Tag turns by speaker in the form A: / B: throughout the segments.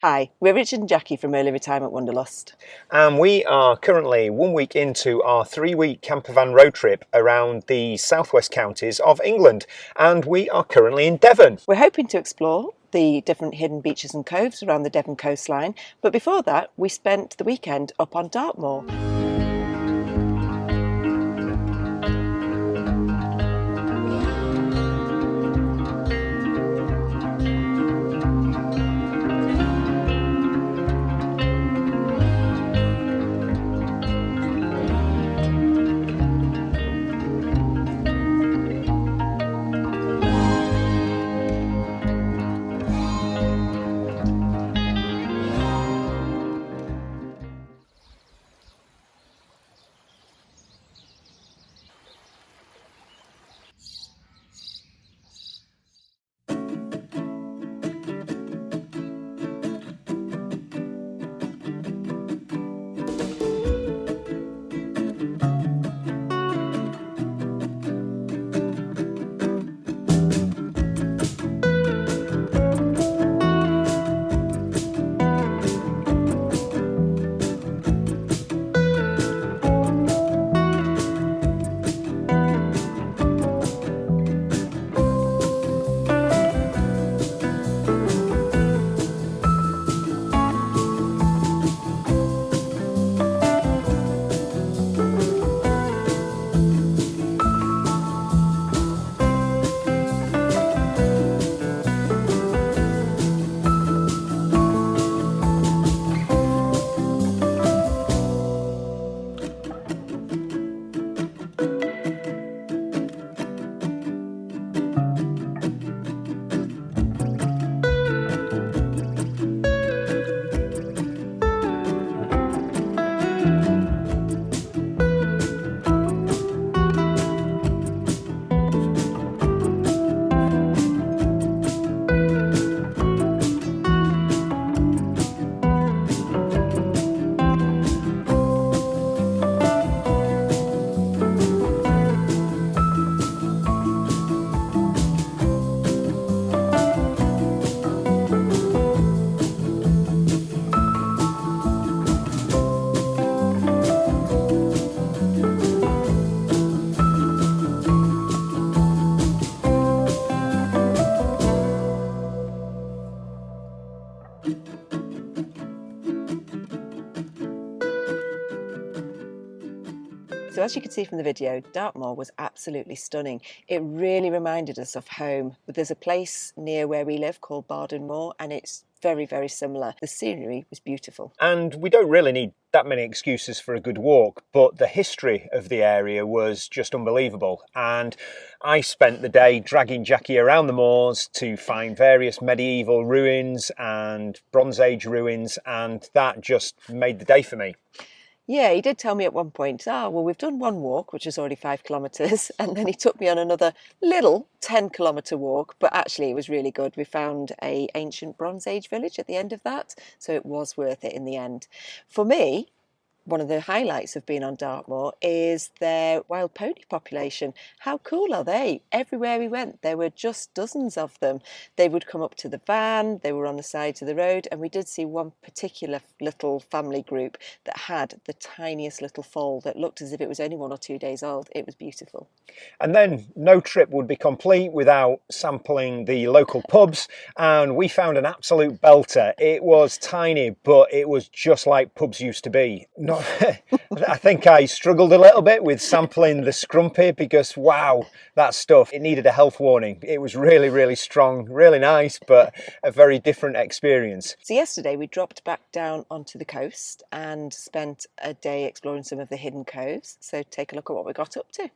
A: Hi, we're Richard and Jackie from Early Retirement Wanderlust.
B: And we are currently 1 week into our 3-week campervan road trip around the southwest counties of England, and we are currently in Devon.
A: We're hoping to explore the different hidden beaches and coves around the Devon coastline, but before that we spent the weekend up on Dartmoor. So as you can see from the video, Dartmoor was absolutely stunning. It really reminded us of home. But there's a place near where we live called Dartmoor, and it's very, very similar. The scenery was beautiful.
B: And we don't really need that many excuses for a good walk, but the history of the area was just unbelievable. And I spent the day dragging Jackie around the moors to find various medieval ruins and Bronze Age ruins, and that just made the day for me.
A: Yeah, he did tell me at one point, well, we've done one walk, which is already 5 kilometres, and then he took me on another little 10-kilometre walk, but actually it was really good. We found an ancient Bronze Age village at the end of that, so it was worth it in the end. For me, one of the highlights of being on Dartmoor is their wild pony population. How cool are they? Everywhere we went, there were just dozens of them. They would come up to the van, they were on the sides of the road, and we did see one particular little family group that had the tiniest little foal that looked as if it was only 1 or 2 days old. It was beautiful.
B: And then no trip would be complete without sampling the local pubs, and we found an absolute belter. It was tiny, but it was just like pubs used to be. I think I struggled a little bit with sampling the scrumpy because, wow, that stuff, it needed a health warning. It was really, really strong, really nice, but a very different experience.
A: So yesterday we dropped back down onto the coast and spent a day exploring some of the hidden coves. So take a look at what we got up to.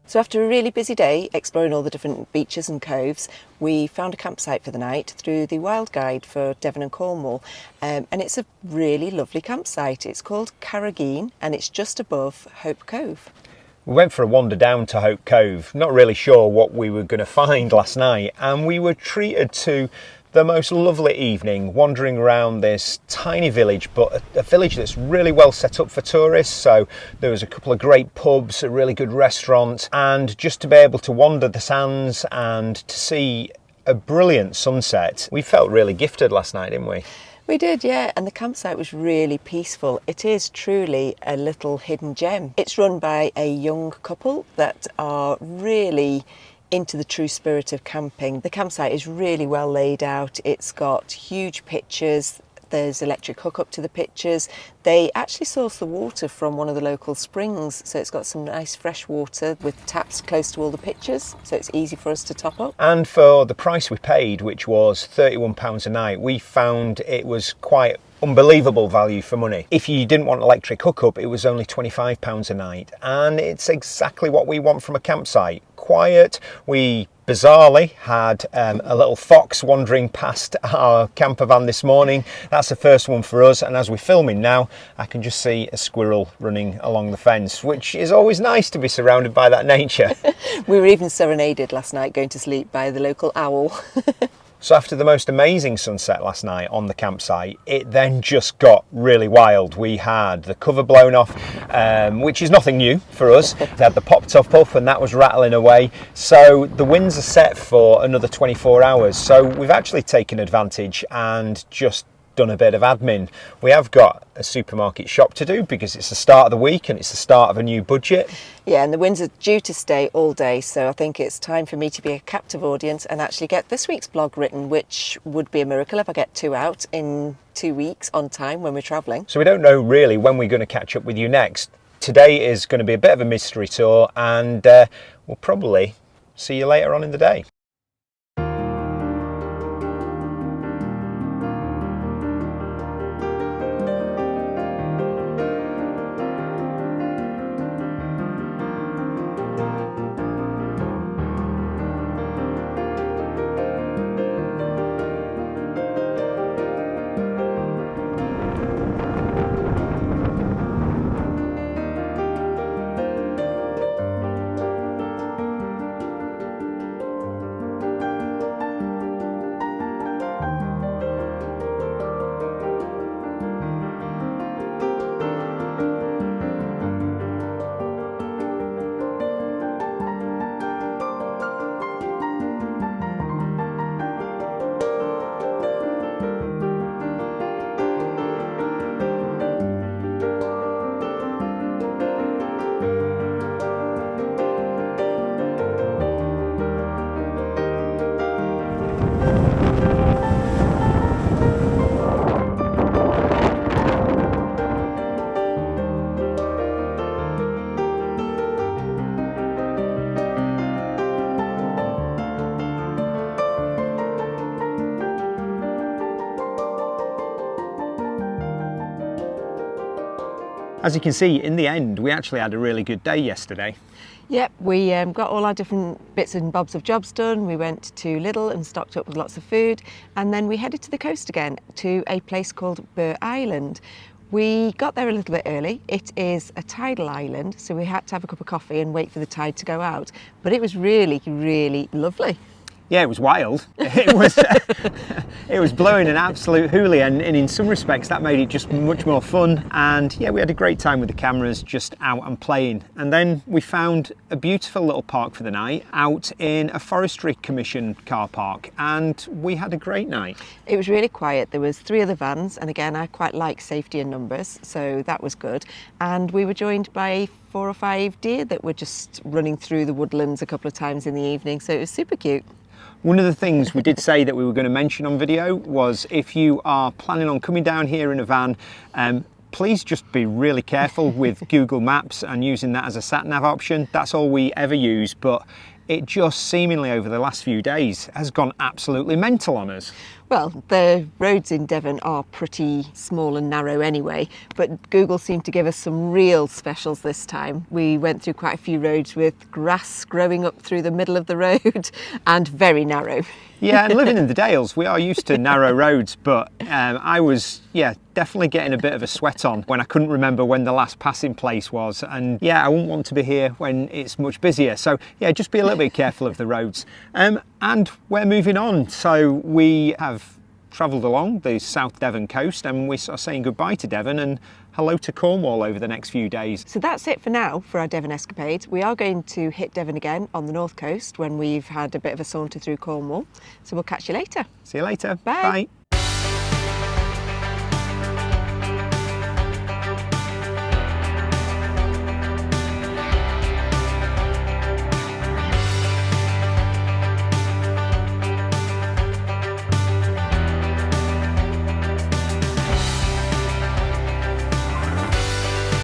A: So after a really busy day exploring all the different beaches and coves, we found a campsite for the night through the Wild Guide for Devon and Cornwall, and it's a really lovely campsite. It's called Carrageen and it's just above Hope Cove.
B: We went for a wander down to Hope Cove, not really sure what we were going to find last night, and we were treated to the most lovely evening wandering around this tiny village, but a village that's really well set up for tourists. So there was a couple of great pubs, a really good restaurant, and just to be able to wander the sands and to see a brilliant sunset. We felt really gifted last night, didn't we?
A: We did, yeah, and the campsite was really peaceful. It is truly a little hidden gem. It's run by a young couple that are really into the true spirit of camping. The campsite is really well laid out. It's got huge pitchers. There's electric hookup to the pitchers. They actually source the water from one of the local springs, so it's got some nice fresh water with taps close to all the pitchers, so it's easy for us to top up.
B: And for the price we paid, which was £31 a night, we found it was quite unbelievable value for money. If you didn't want electric hookup, it was only £25 a night, and it's exactly what we want from a campsite. Quiet. We bizarrely had a little fox wandering past our campervan this morning. That's the first one for us, and as we're filming now, I can just see a squirrel running along the fence, which is always nice to be surrounded by that nature.
A: We were even serenaded last night going to sleep by the local owl.
B: So after the most amazing sunset last night on the campsite, it then just got really wild. We had the cover blown off, which is nothing new for us. We had the pop top up and that was rattling away. So the winds are set for another 24 hours. So we've actually taken advantage and just done a bit of admin. We have got a supermarket shop to do because it's the start of the week and it's the start of a new budget.
A: Yeah, and the winds are due to stay all day, so I think it's time for me to be a captive audience and actually get this week's blog written, which would be a miracle if I get 2 out in 2 weeks on time when we're travelling.
B: So we don't know really when we're going to catch up with you next. Today is going to be a bit of a mystery tour, and we'll probably see you later on in the day. As you can see, in the end, we actually had a really good day yesterday.
A: Yep, we got all our different bits and bobs of jobs done. We went to Lidl and stocked up with lots of food, and then we headed to the coast again to a place called Burgh Island. We got there a little bit early. It is a tidal island, so we had to have a cup of coffee and wait for the tide to go out, but it was really, really lovely.
B: Yeah, it was wild. It was it was blowing an absolute hoolie, and in some respects that made it just much more fun. And yeah, we had a great time with the cameras, just out and playing. And then we found a beautiful little park for the night out in a Forestry Commission car park, and we had a great night.
A: It was really quiet. There was 3 other vans, and again, I quite like safety in numbers, so that was good. And we were joined by 4 or 5 deer that were just running through the woodlands a couple of times in the evening, so it was super cute.
B: One of the things we did say that we were going to mention on video was, if you are planning on coming down here in a van, please just be really careful with Google Maps and using that as a sat-nav option. That's all we ever use, but it just seemingly over the last few days has gone absolutely mental on us.
A: Well, the roads in Devon are pretty small and narrow anyway, but Google seemed to give us some real specials this time. We went through quite a few roads with grass growing up through the middle of the road and very narrow.
B: Yeah, and living in the Dales, we are used to narrow roads, but I was, definitely getting a bit of a sweat on when I couldn't remember when the last passing place was. And yeah, I wouldn't want to be here when it's much busier. So yeah, just be a little bit careful of the roads. And we're moving on. So we have travelled along the South Devon coast, and we are saying goodbye to Devon and hello to Cornwall over the next few days.
A: So that's it for now for our Devon escapade. We are going to hit Devon again on the north coast when we've had a bit of a saunter through Cornwall. So we'll catch you later.
B: See you later.
A: Bye.
B: Bye.